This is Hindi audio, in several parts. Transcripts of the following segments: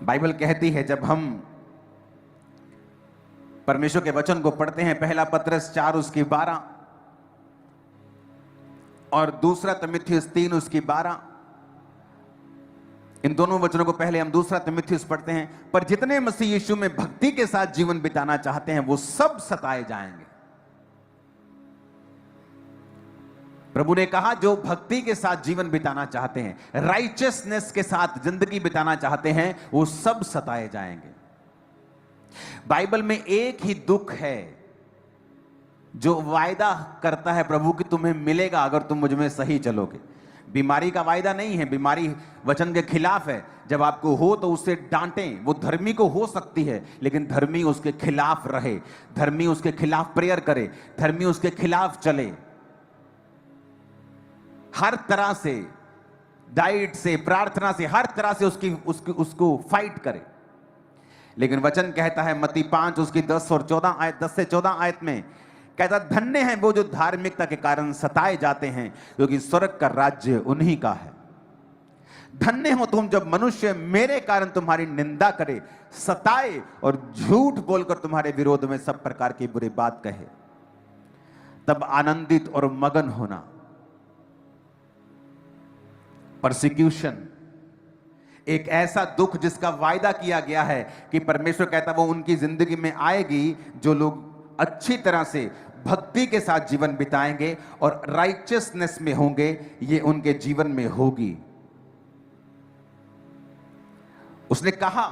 बाइबल कहती है, जब हम परमेश्वर के वचन को पढ़ते हैं, पहला पतरस 4 उसकी 12 और दूसरा तीमुथियुस 3 उसकी 12, इन दोनों वचनों को पहले हम दूसरा तीमुथियुस पढ़ते हैं। पर जितने मसीह यीशु में भक्ति के साथ जीवन बिताना चाहते हैं वो सब सताए जाएंगे। प्रभु ने कहा, जो भक्ति के साथ जीवन बिताना चाहते हैं, राइचियसनेस के साथ जिंदगी बिताना चाहते हैं, वो सब सताए जाएंगे। बाइबल में एक ही दुख है जो वायदा करता है प्रभु कि तुम्हें मिलेगा अगर तुम मुझ में सही चलोगे। बीमारी का वायदा नहीं है, बीमारी वचन के खिलाफ है। जब आपको हो तो उससे डांटें। वो धर्मी को हो सकती है, लेकिन धर्मी उसके खिलाफ रहे, धर्मी उसके खिलाफ प्रेयर करे, धर्मी उसके खिलाफ चले, हर तरह से, डाइट से, प्रार्थना से, हर तरह से उसको फाइट करे। लेकिन वचन कहता है मत्ती 5 उसकी 10 और 14 आयत, 10 से 14 आयत में कहता, धन्य हैं वो जो धार्मिकता के कारण सताए जाते हैं, क्योंकि स्वर्ग का राज्य उन्हीं का है। धन्य हो तुम जब मनुष्य मेरे कारण तुम्हारी निंदा करे, सताए और झूठ बोलकर तुम्हारे विरोध में सब प्रकार की बुरी बात कहे, तब आनंदित और मगन होना। परसिक्यूशन एक ऐसा दुख जिसका वायदा किया गया है कि परमेश्वर कहता वो उनकी जिंदगी में आएगी जो लोग अच्छी तरह से भक्ति के साथ जीवन बिताएंगे और राइचियसनेस में होंगे, ये उनके जीवन में होगी। उसने कहा,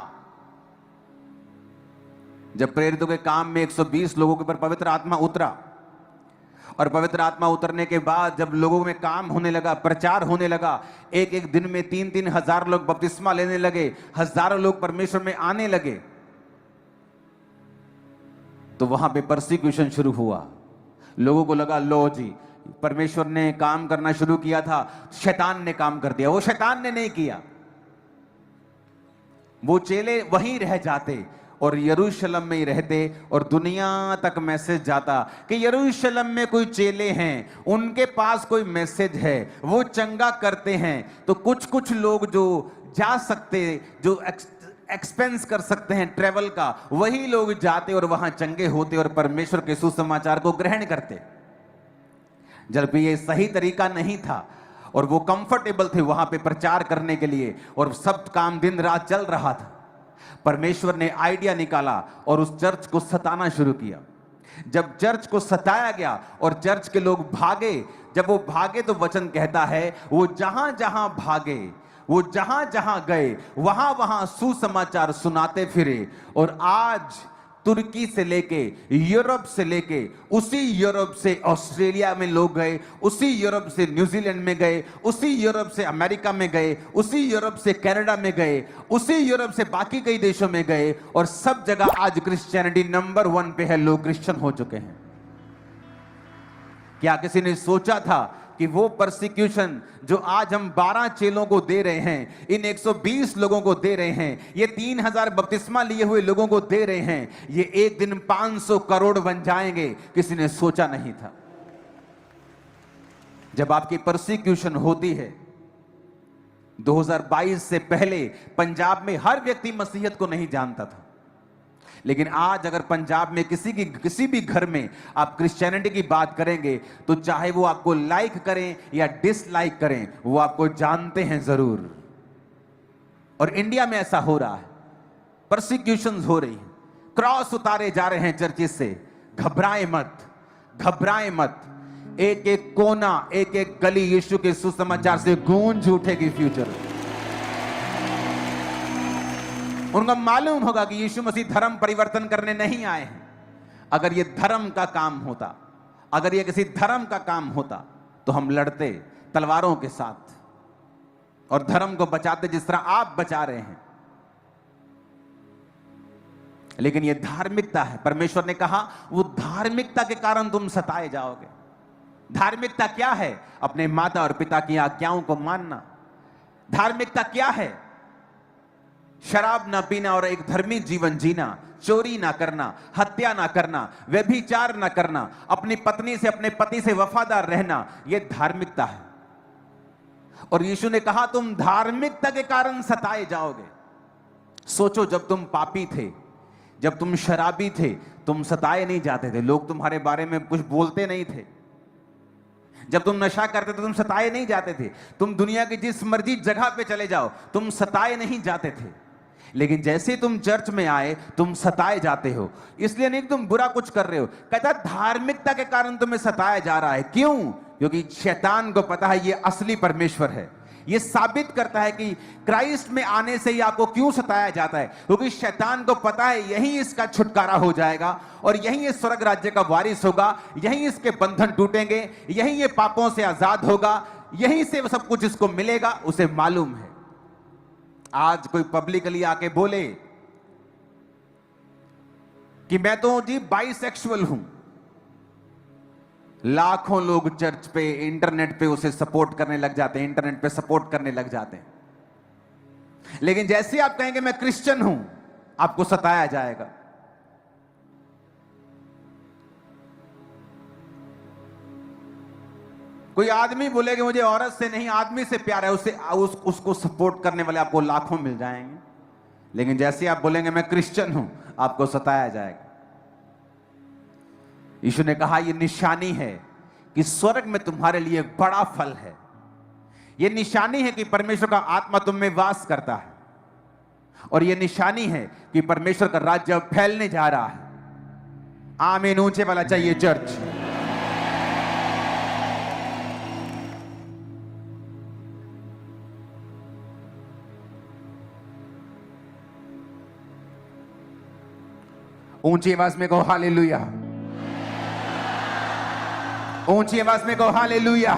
जब प्रेरितों के काम में 120 लोगों के ऊपर पवित्र आत्मा उतरा, और पवित्र आत्मा उतरने के बाद जब लोगों में काम होने लगा, प्रचार होने लगा, एक एक दिन में 3-3 हजार लोग बपतिस्मा लेने लगे, हजारों लोग परमेश्वर में आने लगे, तो वहां पे परसिक्यूशन शुरू हुआ। लोगों को लगा, लो जी, परमेश्वर ने काम करना शुरू किया था, शैतान ने काम कर दिया। वो शैतान ने नहीं किया, वो चेले वहीं रह जाते और यरूशलेम में ही रहते और दुनिया तक मैसेज जाता कि यरूशलेम में कोई चेले हैं, उनके पास कोई मैसेज है, वो चंगा करते हैं। तो कुछ कुछ लोग जो जा सकते, जो एक्सपेंस कर सकते हैं ट्रेवल का, वही लोग जाते और वहां चंगे होते और परमेश्वर के सुसमाचार को ग्रहण करते। जबकि ये सही तरीका नहीं था और वो कंफर्टेबल थे वहां पे प्रचार करने के लिए, और सब काम दिन रात चल रहा था। परमेश्वर ने आइडिया निकाला और उस चर्च को सताना शुरू किया। जब चर्च को सताया गया और चर्च के लोग भागे, जब वो भागे तो वचन कहता है वो जहां जहां भागे, वो जहां जहां गए, वहां वहां सुसमाचार सुनाते फिरे। और आज तुर्की से लेके, यूरोप से लेके, उसी यूरोप से ऑस्ट्रेलिया में लोग गए, उसी यूरोप से न्यूजीलैंड में गए, उसी यूरोप से अमेरिका में गए, उसी यूरोप से कनाडा में गए, उसी यूरोप से बाकी कई देशों में गए, और सब जगह आज क्रिश्चियनिटी नंबर 1 पे है। लोग क्रिश्चियन हो चुके हैं। क्या किसी ने सोचा था कि वो परसिक्यूशन जो आज हम 12 चेलों को दे रहे हैं, इन 120 लोगों को दे रहे हैं, ये 3000 बपतिस्मा लिए हुए लोगों को दे रहे हैं, ये एक दिन 500 करोड़ बन जाएंगे? किसी ने सोचा नहीं था। जब आपकी परसिक्यूशन होती है, 2022 से पहले पंजाब में हर व्यक्ति मसीहत को नहीं जानता था, लेकिन आज अगर पंजाब में किसी भी घर में आप क्रिश्चियनिटी की बात करेंगे तो चाहे वो आपको लाइक करें या डिसलाइक करें, वो आपको जानते हैं जरूर। और इंडिया में ऐसा हो रहा है, परसिक्यूशंस हो रही हैं, क्रॉस उतारे जा रहे हैं चर्चिस से। घबराएं मत, घबराएं मत। एक एक कोना, एक एक गली यीशु के सुसमाचार से गूंज उठेगी फ्यूचर। उनको मालूम होगा कि यीशु मसीह धर्म परिवर्तन करने नहीं आए हैं। अगर ये धर्म का काम होता, अगर ये किसी धर्म का काम होता तो हम लड़ते तलवारों के साथ और धर्म को बचाते जिस तरह आप बचा रहे हैं। लेकिन ये धार्मिकता है। परमेश्वर ने कहा वो धार्मिकता के कारण तुम सताए जाओगे। धार्मिकता क्या है? अपने माता और पिता की आज्ञाओं को मानना। धार्मिकता क्या है? शराब ना पीना और एक धर्मी जीवन जीना, चोरी ना करना, हत्या ना करना, व्यभिचार ना करना, अपनी पत्नी से, अपने पति से वफादार रहना, यह धार्मिकता है। और यीशु ने कहा तुम धार्मिकता के कारण सताए जाओगे। सोचो, जब तुम पापी थे, जब तुम शराबी थे, तुम सताए नहीं जाते थे, लोग तुम्हारे बारे में कुछ बोलते नहीं थे। जब तुम नशा करते थे, तुम सताए नहीं जाते थे। तुम दुनिया की जिस मर्जी जगह पे चले जाओ, तुम सताए नहीं जाते थे। लेकिन जैसे तुम चर्च में आए, तुम सताए जाते हो। इसलिए नहीं कि तुम बुरा कुछ कर रहे हो, कहता धार्मिकता के कारण तुम्हें सताया जा रहा है। क्यों? क्योंकि शैतान को पता है ये असली परमेश्वर है। ये साबित करता है कि क्राइस्ट में आने से ही आपको क्यों सताया जाता है, क्योंकि शैतान को पता है यही इसका छुटकारा हो जाएगा और यही ये स्वर्ग राज्य का वारिस होगा, यही इसके बंधन टूटेंगे, यही ये पापों से आजाद होगा, यही से सब कुछ इसको मिलेगा। उसे मालूम है। आज कोई पब्लिकली आके बोले कि मैं तो जी बाइसेक्सुअल हूं, लाखों लोग चर्च पे, इंटरनेट पे उसे सपोर्ट करने लग जाते हैं, इंटरनेट पे सपोर्ट करने लग जाते हैं। लेकिन जैसे आप कहेंगे मैं क्रिश्चियन हूं, आपको सताया जाएगा। कोई आदमी बोले कि मुझे औरत से नहीं आदमी से प्यार है, उसको सपोर्ट करने वाले आपको लाखों मिल जाएंगे। लेकिन जैसे आप बोलेंगे मैं क्रिश्चियन हूं, आपको सताया जाएगा। यीशु ने कहा यह निशानी है कि स्वर्ग में तुम्हारे लिए बड़ा फल है। यह निशानी है कि परमेश्वर का आत्मा तुम में वास करता है, और यह निशानी है कि परमेश्वर का राज्य अब फैलने जा रहा है। आमीन ऊंचे वाला चाहिए चर्च। ऊंची आवाज में कहो हालेलुया, ऊंची आवाज में कहो हालेलुया।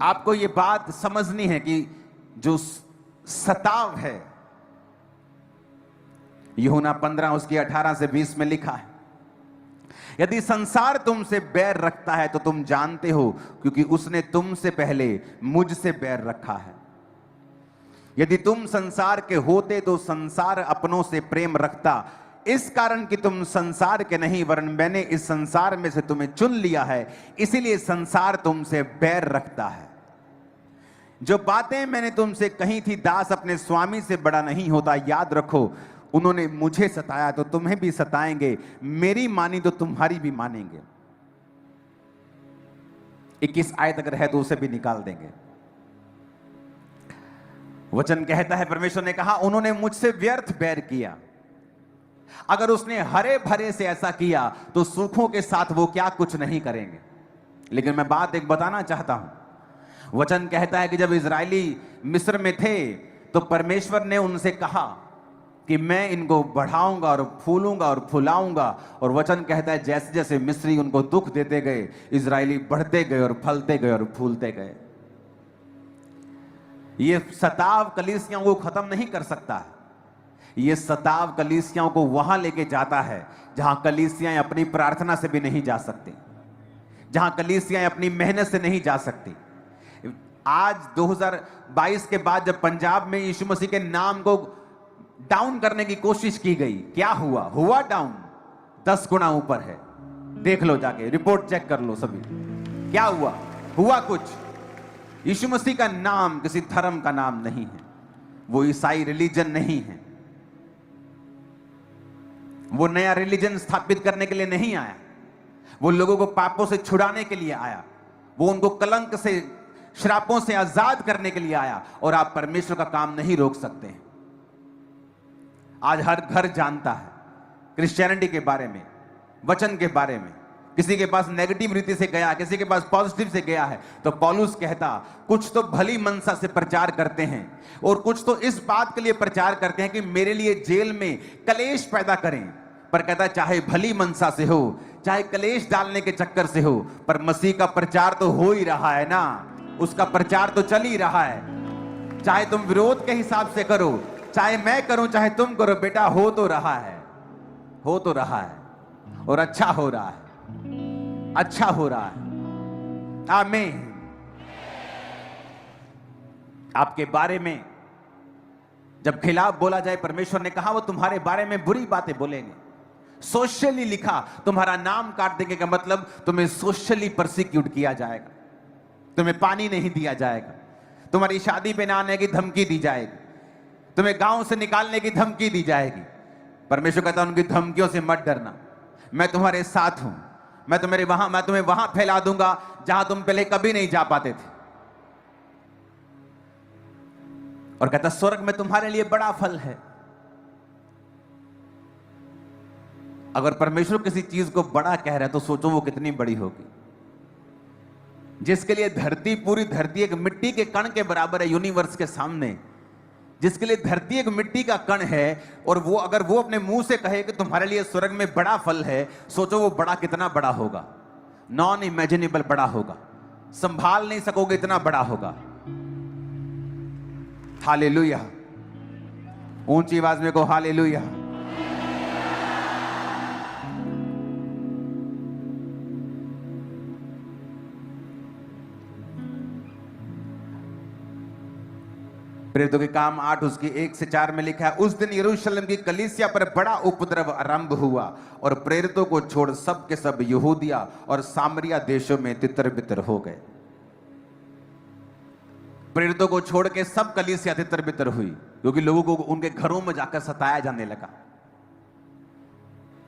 आपको यह बात समझनी है कि जो सताव है, यूहन्ना 15 उसकी 18 से 20 में लिखा है, यदि संसार तुमसे बैर रखता है तो तुम जानते हो, क्योंकि उसने तुमसे पहले मुझसे बैर रखा है। यदि तुम संसार के होते तो संसार अपनों से प्रेम रखता, इस कारण कि तुम संसार के नहीं वरन मैंने इस संसार में से तुम्हें चुन लिया है, इसीलिए संसार तुमसे बैर रखता है। जो बातें मैंने तुमसे कही थी, दास अपने स्वामी से बड़ा नहीं होता, याद रखो उन्होंने मुझे सताया तो तुम्हें भी सताएंगे, मेरी मानी तो तुम्हारी भी मानेंगे। 21 आयत अगर है तो उसे भी निकाल देंगे। वचन कहता है, परमेश्वर ने कहा उन्होंने मुझसे व्यर्थ बैर किया। अगर उसने हरे भरे से ऐसा किया तो सूखों के साथ वो क्या कुछ नहीं करेंगे। लेकिन मैं बात एक बताना चाहता हूं। वचन कहता है कि जब इजरायली मिस्र में थे तो परमेश्वर ने उनसे कहा कि मैं इनको बढ़ाऊंगा और फूलूंगा और फुलाऊंगा, और वचन कहता है जैसे जैसे मिस्री उनको दुख देते गए, इजरायली बढ़ते गए और फलते गए और फूलते गए। ये सताव कलीसियाओं को खत्म नहीं कर सकता है। ये सताव कलीसियाओं को वहां लेके जाता है जहां कलीसियाएं अपनी प्रार्थना से भी नहीं जा सकती, जहां कलीसियाएं अपनी मेहनत से नहीं जा सकती। आज 2022 के बाद जब पंजाब में यीशु मसीह के नाम को डाउन करने की कोशिश की गई, क्या हुआ? हुआ डाउन 10 गुना ऊपर है। देख लो, जाके रिपोर्ट चेक कर लो सभी, क्या हुआ? हुआ कुछ। यीशु मसीह का नाम किसी धर्म का नाम नहीं है, वो ईसाई रिलीजन नहीं है, वो नया रिलीजन स्थापित करने के लिए नहीं आया, वो लोगों को पापों से छुड़ाने के लिए आया, वो उनको कलंक से, श्रापों से आजाद करने के लिए आया। और आप परमेश्वर का काम नहीं रोक सकते हैं। आज हर घर जानता है क्रिश्चियनिटी के बारे में, वचन के बारे में। किसी के पास नेगेटिव रीति से गया, किसी के पास पॉजिटिव से गया है, तो पौलुस कहता कुछ तो भली मनसा से प्रचार करते हैं और कुछ तो इस बात के लिए प्रचार करते हैं कि मेरे लिए जेल में कलेश पैदा करें। पर कहता चाहे भली मनसा से हो, चाहे कलेश डालने के चक्कर से हो, पर मसीह का प्रचार तो हो ही रहा है ना, उसका प्रचार तो चल ही रहा है। चाहे तुम विरोध के हिसाब से करो, चाहे मैं करूं, चाहे तुम करो, बेटा हो तो रहा है, हो तो रहा है, और अच्छा हो रहा है, अच्छा हो रहा है। आमीन। आपके बारे में जब खिलाफ बोला जाए, परमेश्वर ने कहा वो तुम्हारे बारे में बुरी बातें बोलेंगे। सोशली लिखा, तुम्हारा नाम काट देंगे का मतलब तुम्हें सोशली परसिक्यूट किया जाएगा, तुम्हें पानी नहीं दिया जाएगा, तुम्हारी शादी पे ना आने की धमकी दी जाएगी, तुम्हें गांव से निकालने की धमकी दी जाएगी। परमेश्वर कहता है उनकी धमकियों से मत डरना, मैं तुम्हारे साथ हूं, मैं तुम्हें वहां फैला दूंगा जहां तुम पहले कभी नहीं जा पाते थे। और कहता स्वर्ग में तुम्हारे लिए बड़ा फल है। अगर परमेश्वर किसी चीज को बड़ा कह रहा है तो सोचो वो कितनी बड़ी होगी। जिसके लिए धरती, पूरी धरती एक मिट्टी के कण के बराबर है यूनिवर्स के सामने, जिसके लिए धरती एक मिट्टी का कण है, और वो अगर वो अपने मुंह से कहे कि तुम्हारे लिए स्वर्ग में बड़ा फल है, सोचो वो बड़ा कितना बड़ा होगा। नॉन इमेजिनेबल बड़ा होगा, संभाल नहीं सकोगे इतना बड़ा होगा। हालेलुया, ऊंची आवाज में को हालेलुया। प्रेरितों के काम 8 उसकी 1 से 4 में लिखा है, उस दिन यरूशलेम की कलीसिया पर बड़ा उपद्रव आरंभ हुआ और प्रेरितों को छोड़ सब के सब यहूदिया और सामरिया देशों में तितर बितर हो गए। प्रेरितों को छोड़ के सब कलीसिया तितर बितर हुई, क्योंकि लोगों को उनके घरों में जाकर सताया जाने लगा।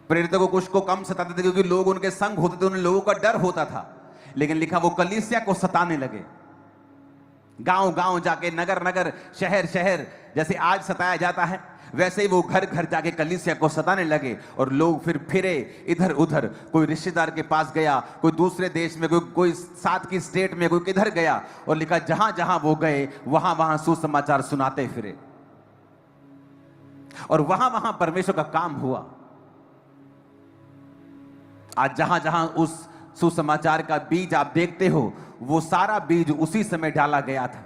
प्रेरितों को कुछ को कम सताते थे क्योंकि लोग उनके संग होते थे, उन लोगों का डर होता था, लेकिन लिखा वो कलीसिया को सताने लगे। गांव गांव जाके, नगर नगर, शहर शहर, जैसे आज सताया जाता है वैसे ही वो घर घर जाके कलीसिया को सताने लगे। और लोग फिरे इधर उधर, कोई रिश्तेदार के पास गया, कोई दूसरे देश में, कोई साथ की स्टेट में, कोई किधर गया, और लिखा जहां जहां वो गए वहां वहां सुसमाचार सुनाते फिरे, और वहां वहां परमेश्वर का काम हुआ। आज जहां जहां उस सुसमाचार का बीज आप देखते हो, वो सारा बीज उसी समय डाला गया था।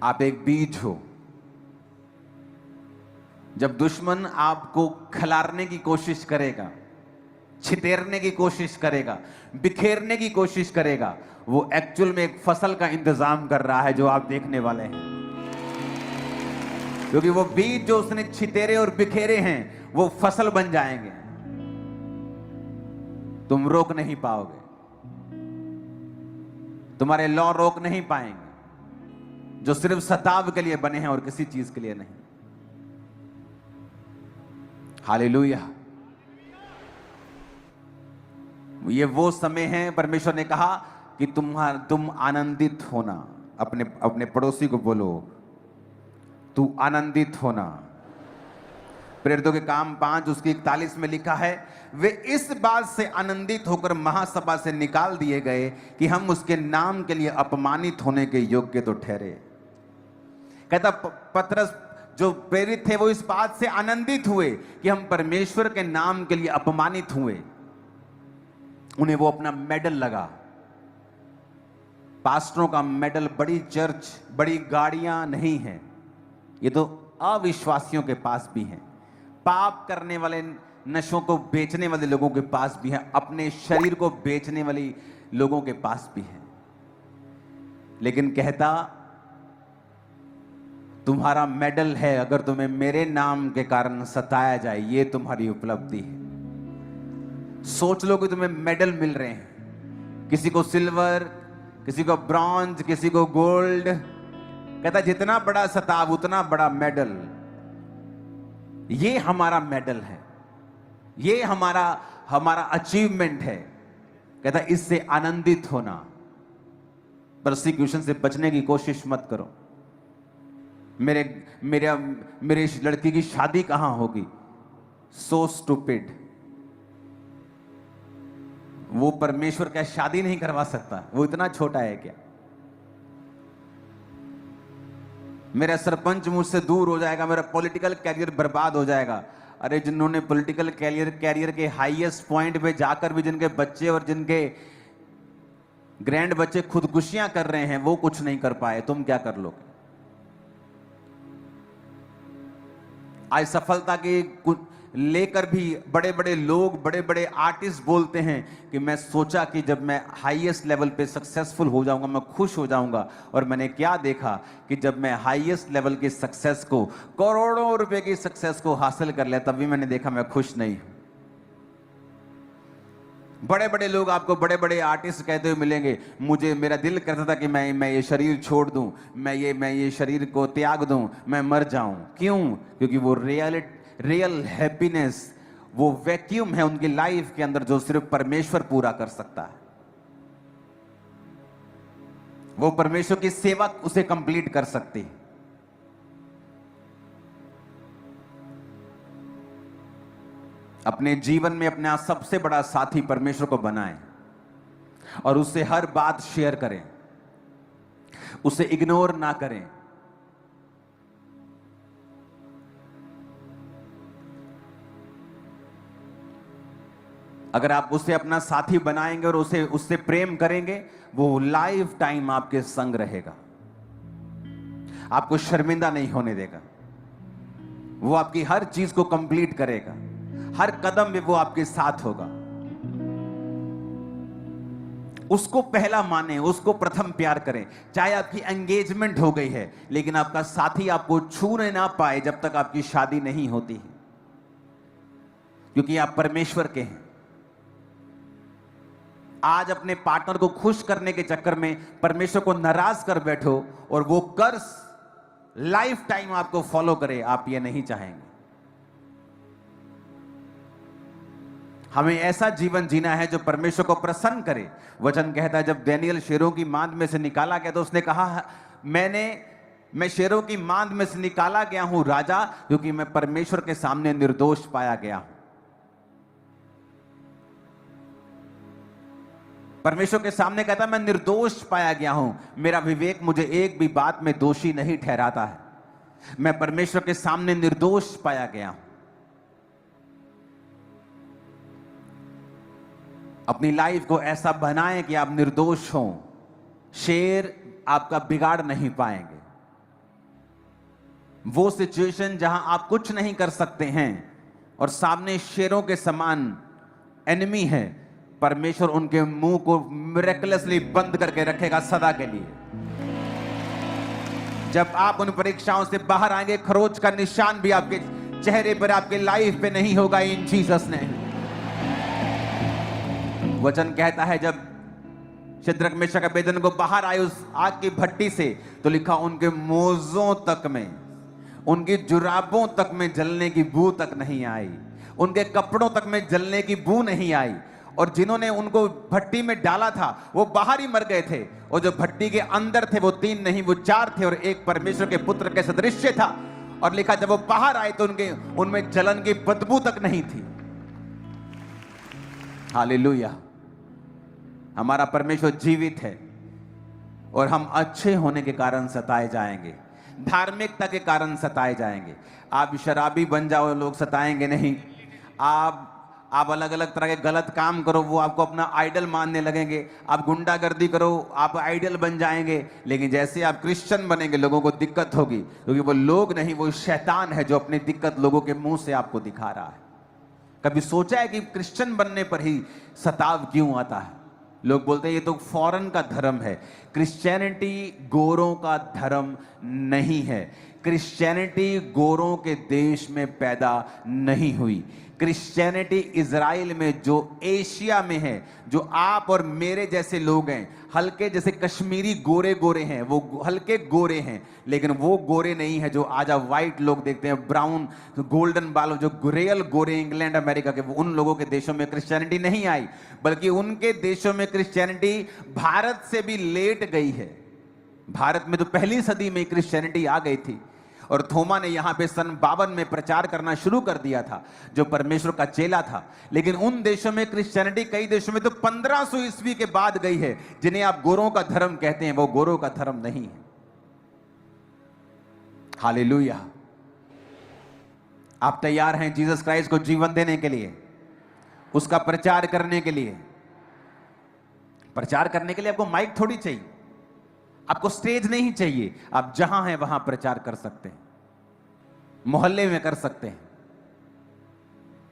आप एक बीज हो। जब दुश्मन आपको खिलारने की कोशिश करेगा, छितेरने की कोशिश करेगा, बिखेरने की कोशिश करेगा, वो एक्चुअल में एक फसल का इंतजाम कर रहा है जो आप देखने वाले हैं। क्योंकि वो बीज जो उसने छितेरे और बिखेरे हैं वो फसल बन जाएंगे, तुम रोक नहीं पाओगे, तुम्हारे लॉ रोक नहीं पाएंगे, जो सिर्फ सताव के लिए बने हैं और किसी चीज के लिए नहीं। हालेलुया। ये वो समय है, परमेश्वर ने कहा कि तुम आनंदित होना। अपने पड़ोसी को बोलो, तू आनंदित होना। प्रेरितों के काम 5 उसकी 41 में लिखा है, वे इस बात से आनंदित होकर महासभा से निकाल दिए गए कि हम उसके नाम के लिए अपमानित होने के योग्य तो ठहरे। कहता पतरस जो प्रेरित थे वो इस बात से आनंदित हुए कि हम परमेश्वर के नाम के लिए अपमानित हुए। उन्हें वो अपना मेडल लगा, पास्टरों का मेडल। बड़ी चर्च, बड़ी गाड़ियां नहीं है, ये तो अविश्वासियों के पास भी हैं, पाप करने वाले, नशों को बेचने वाले लोगों के पास भी है, अपने शरीर को बेचने वाले लोगों के पास भी है। लेकिन कहता तुम्हारा मेडल है, अगर तुम्हें मेरे नाम के कारण सताया जाए, ये तुम्हारी उपलब्धि है। सोच लो कि तुम्हें मेडल मिल रहे हैं, किसी को सिल्वर, किसी को ब्रॉन्ज, किसी को गोल्ड। कहता जितना बड़ा सताव उतना बड़ा मेडल। ये हमारा मेडल है, ये हमारा अचीवमेंट है। कहता इससे आनंदित होना। प्रोसिक्यूशन से बचने की कोशिश मत करो। मेरे इस लड़की की शादी कहां होगी? So stupid. वो परमेश्वर क्या शादी नहीं करवा सकता? वो इतना छोटा है क्या? मेरा सरपंच मुझसे दूर हो जाएगा, मेरा पॉलिटिकल कैरियर बर्बाद हो जाएगा। अरे जिन्होंने पॉलिटिकल कैरियर के हाईएस्ट पॉइंट पे जाकर भी जिनके बच्चे और जिनके ग्रैंड बच्चे खुदकुशियां कर रहे हैं, वो कुछ नहीं कर पाए, तुम क्या कर लोगे? आज सफलता के लेकर भी बड़े बड़े लोग, बड़े बड़े आर्टिस्ट बोलते हैं कि मैं सोचा कि जब मैं हाईएस्ट लेवल पे सक्सेसफुल हो जाऊंगा मैं खुश हो जाऊंगा, और मैंने क्या देखा कि जब मैं हाईएस्ट लेवल की सक्सेस को, करोड़ों रुपए की सक्सेस को हासिल कर लिया, तब भी मैंने देखा मैं खुश नहीं हूं। बड़े बड़े लोग आपको, बड़े बड़े आर्टिस्ट कहते हुए मिलेंगे, मुझे, मेरा दिल करता था कि मैं ये शरीर छोड़ दूं, मैं ये शरीर को त्याग दूं, मैं मर जाऊं। क्यों? क्योंकि वो रियल हैप्पीनेस, वो वैक्यूम है उनकी लाइफ के अंदर जो सिर्फ परमेश्वर पूरा कर सकता है। वो परमेश्वर की सेवा उसे कंप्लीट कर सकती है। अपने जीवन में अपना सबसे बड़ा साथी परमेश्वर को बनाएं और उससे हर बात शेयर करें, उसे इग्नोर ना करें। अगर आप उसे अपना साथी बनाएंगे और उसे उससे प्रेम करेंगे, वो लाइफ टाइम आपके संग रहेगा, आपको शर्मिंदा नहीं होने देगा, वो आपकी हर चीज को कंप्लीट करेगा, हर कदम में वो आपके साथ होगा। उसको पहला माने, उसको प्रथम प्यार करें। चाहे आपकी एंगेजमेंट हो गई है, लेकिन आपका साथी आपको छूने ना पाए जब तक आपकी शादी नहीं होती है, क्योंकि आप परमेश्वर के हैं। आज अपने पार्टनर को खुश करने के चक्कर में परमेश्वर को नाराज कर बैठो और वो कर्स लाइफ टाइम आपको फॉलो करे, आप ये नहीं चाहेंगे। हमें ऐसा जीवन जीना है जो परमेश्वर को प्रसन्न करे। वचन कहता है, जब दानियेल शेरों की मांद में से निकाला गया तो उसने कहा, मैं शेरों की मांद में से निकाला गया हूं राजा, क्योंकि मैं परमेश्वर के सामने निर्दोष पाया गया हूं। परमेश्वर के सामने कहता, मैं निर्दोष पाया गया हूं, मेरा विवेक मुझे एक भी बात में दोषी नहीं ठहराता है, मैं परमेश्वर के सामने निर्दोष पाया गया हूं। अपनी लाइफ को ऐसा बनाएं कि आप निर्दोष हों, शेर आपका बिगाड़ नहीं पाएंगे। वो सिचुएशन जहां आप कुछ नहीं कर सकते हैं और सामने शेरों के समान एनिमी है, परमेश्वर उनके मुंह को मिरेकलसली बंद करके रखेगा सदा के लिए। जब आप उन परीक्षाओं से बाहर आएंगे, खरोच का निशान भी आपके चेहरे पर, आपके लाइफ पे नहीं होगा, इन जीसस नेम। वचन कहता है, जब शद्रक मेशक अबेदनगो बाहर आए उस आग की भट्टी से, तो लिखा उनके मोजों तक में, उनकी जुराबों तक में जलने की बू तक नहीं आई, उनके कपड़ों तक में जलने की बू नहीं आई। और जिन्होंने उनको भट्टी में डाला था वो बाहर ही मर गए थे, और जो भट्टी के अंदर थे वो 3 नहीं वो 4 थे, और एक परमेश्वर के पुत्र के सदृश्य था। और लिखा, जब वो बाहर आए तो उनमें जलन की बदबू तक नहीं थी। हालेलुया। हमारा परमेश्वर जीवित है और हम अच्छे होने के कारण सताए जाएंगे, धार्मिकता के कारण सताए जाएंगे। आप शराबी बन जाओ, लोग सताएंगे नहीं। आप अलग अलग तरह के गलत काम करो, वो आपको अपना आइडल मानने लगेंगे। आप गुंडागर्दी करो, आप आइडल बन जाएंगे। लेकिन जैसे आप क्रिश्चियन बनेंगे, लोगों को दिक्कत होगी, क्योंकि वो लोग नहीं, वो शैतान है जो अपनी दिक्कत लोगों के मुंह से आपको दिखा रहा है। कभी सोचा है कि क्रिश्चियन बनने पर ही सताव क्यों आता है? लोग बोलते हैं ये तो फॉरेन का धर्म है। क्रिश्चियनिटी गोरों का धर्म नहीं है। क्रिश्चियनिटी गोरों के देश में पैदा नहीं हुई। क्रिश्चियनिटी इजराइल में, जो एशिया में है, जो आप और मेरे जैसे लोग हैं, हल्के जैसे कश्मीरी गोरे गोरे हैं, वो हल्के गोरे हैं, लेकिन वो गोरे नहीं है जो आज आप व्हाइट लोग देखते हैं, ब्राउन गोल्डन बालों, जो रियल गोरे इंग्लैंड अमेरिका के, वो उन लोगों के देशों में क्रिश्चियनिटी नहीं आई, बल्कि उनके देशों में क्रिश्चियनिटी भारत से भी लेट गई है। भारत में तो पहली सदी में क्रिश्चियनिटी आ गई थी, और थोमा ने यहां पे सन 52 में प्रचार करना शुरू कर दिया था, जो परमेश्वर का चेला था। लेकिन उन देशों में क्रिश्चियनिटी, कई देशों में तो 1500 ईस्वी के बाद गई है। जिन्हें आप गोरों का धर्म कहते हैं, वो गोरों का धर्म नहीं है। हालेलुया। आप तैयार हैं जीसस क्राइस्ट को जीवन देने के लिए, उसका प्रचार करने के लिए? प्रचार करने के लिए आपको माइक थोड़ी चाहिए, आपको स्टेज नहीं चाहिए। आप जहां हैं वहां प्रचार कर सकते हैं, मोहल्ले में कर सकते हैं,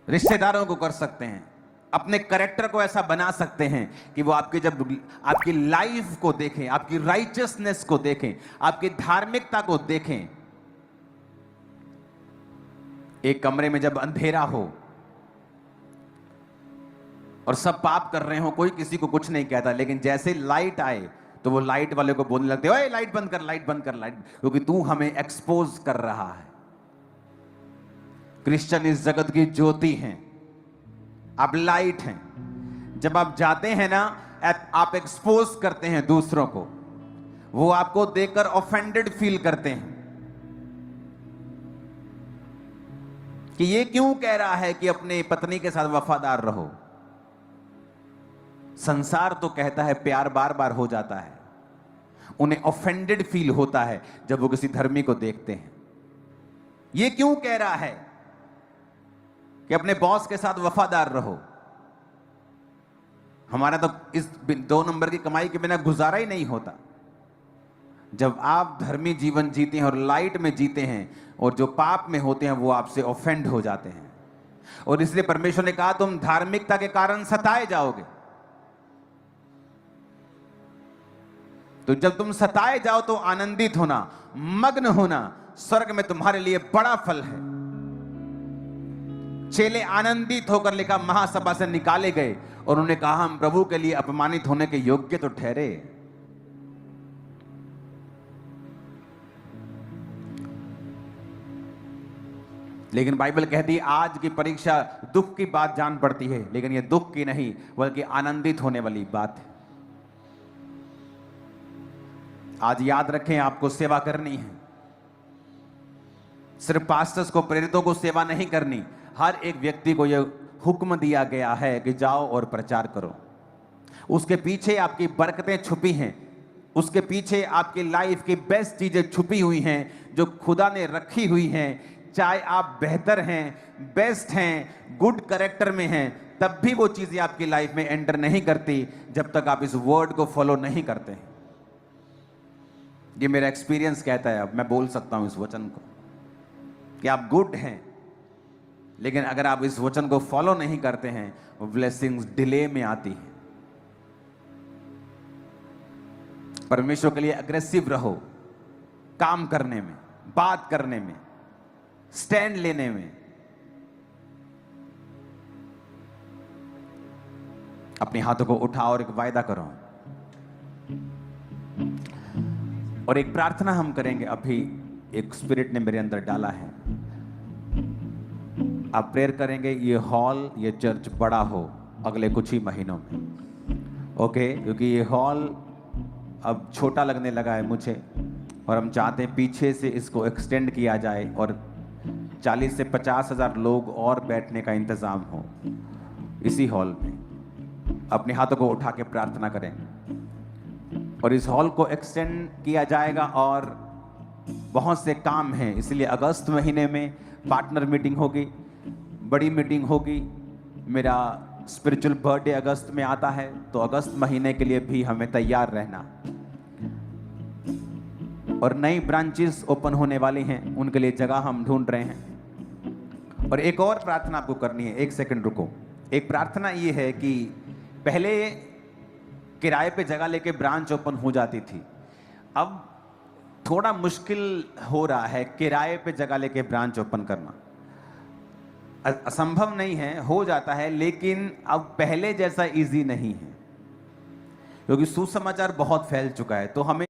रिश्तेदारों को कर सकते हैं, अपने कैरेक्टर को ऐसा बना सकते हैं कि वो आपके, जब आपकी लाइफ को देखें, आपकी राइचियसनेस को देखें, आपकी धार्मिकता को देखें। एक कमरे में जब अंधेरा हो, और सब पाप कर रहे हो, कोई किसी को कुछ नहीं कहता, लेकिन जैसे लाइट आए तो वो लाइट वाले को बोलने लगते, ओए लाइट बंद कर, लाइट बंद कर, लाइट, क्योंकि तू हमें एक्सपोज कर रहा है। क्रिश्चियन इस जगत की ज्योति हैं, आप लाइट हैं। जब आप जाते हैं ना, आप एक्सपोज करते हैं दूसरों को, वो आपको देखकर ऑफेंडेड फील करते हैं कि ये क्यों कह रहा है कि अपने पत्नी के साथ वफादार रहो। संसार तो कहता है प्यार बार बार हो जाता है, उन्हें ऑफेंडेड फील होता है जब वो किसी धर्मी को देखते हैं। ये क्यों कह रहा है कि अपने बॉस के साथ वफादार रहो। हमारा तो इस 2 नंबर की कमाई के बिना गुजारा ही नहीं होता। जब आप धर्मी जीवन जीते हैं और लाइट में जीते हैं, और जो पाप में होते हैं वो आपसे ऑफेंड हो जाते हैं, और इसलिए परमेश्वर ने कहा तुम धार्मिकता के कारण सताए जाओगे। तो जब तुम सताए जाओ तो आनंदित होना, मग्न होना, स्वर्ग में तुम्हारे लिए बड़ा फल है। चेले आनंदित होकर लिखा महासभा से निकाले गए और उन्होंने कहा हम प्रभु के लिए अपमानित होने के योग्य तो ठहरे। लेकिन बाइबल कहती है आज की परीक्षा दुख की बात जान पड़ती है, लेकिन यह दुख की नहीं बल्कि आनंदित होने वाली बात है। आज याद रखें, आपको सेवा करनी है। सिर्फ पास्टर्स को, प्रेरितों को सेवा नहीं करनी, हर एक व्यक्ति को यह हुक्म दिया गया है कि जाओ और प्रचार करो। उसके पीछे आपकी बरकतें छुपी हैं, उसके पीछे आपकी लाइफ की बेस्ट चीजें छुपी हुई हैं जो खुदा ने रखी हुई हैं। चाहे आप बेहतर हैं, बेस्ट हैं, गुड कैरेक्टर में हैं, तब भी वो चीजें आपकी लाइफ में एंटर नहीं करती जब तक आप इस वर्ड को फॉलो नहीं करते हैं। ये मेरा एक्सपीरियंस कहता है, अब मैं बोल सकता हूं इस वचन को कि आप गुड हैं, लेकिन अगर आप इस वचन को फॉलो नहीं करते हैं, वो ब्लेसिंग्स डिले में आती है। परमेश्वर के लिए अग्रेसिव रहो, काम करने में, बात करने में, स्टैंड लेने में। अपने हाथों को उठाओ और एक वायदा करो, और एक प्रार्थना हम करेंगे। अभी एक स्पिरिट ने मेरे अंदर डाला है, आप प्रेयर करेंगे ये हॉल, ये चर्च बड़ा हो अगले कुछ ही महीनों में, ओके? क्योंकि ये हॉल अब छोटा लगने लगा है मुझे, और हम चाहते हैं पीछे से इसको एक्सटेंड किया जाए और 40 से 50 हज़ार लोग और बैठने का इंतजाम हो इसी हॉल में। अपने हाथों को उठा के प्रार्थना करें, और इस हॉल को एक्सटेंड किया जाएगा। और बहुत से काम हैं, इसलिए अगस्त महीने में पार्टनर मीटिंग होगी, बड़ी मीटिंग होगी। मेरा स्पिरिचुअल बर्थडे अगस्त में आता है, तो अगस्त महीने के लिए भी हमें तैयार रहना। और नई ब्रांचेस ओपन होने वाली हैं, उनके लिए जगह हम ढूंढ रहे हैं। और एक और प्रार्थना आपको करनी है, 1 सेकंड रुको। एक प्रार्थना ये है कि पहले किराए पे जगह लेके ब्रांच ओपन हो जाती थी, अब थोड़ा मुश्किल हो रहा है किराए पे जगह लेके ब्रांच ओपन करना। असंभव नहीं है, हो जाता है, लेकिन अब पहले जैसा इजी नहीं है, क्योंकि सुसमाचार बहुत फैल चुका है। तो हमें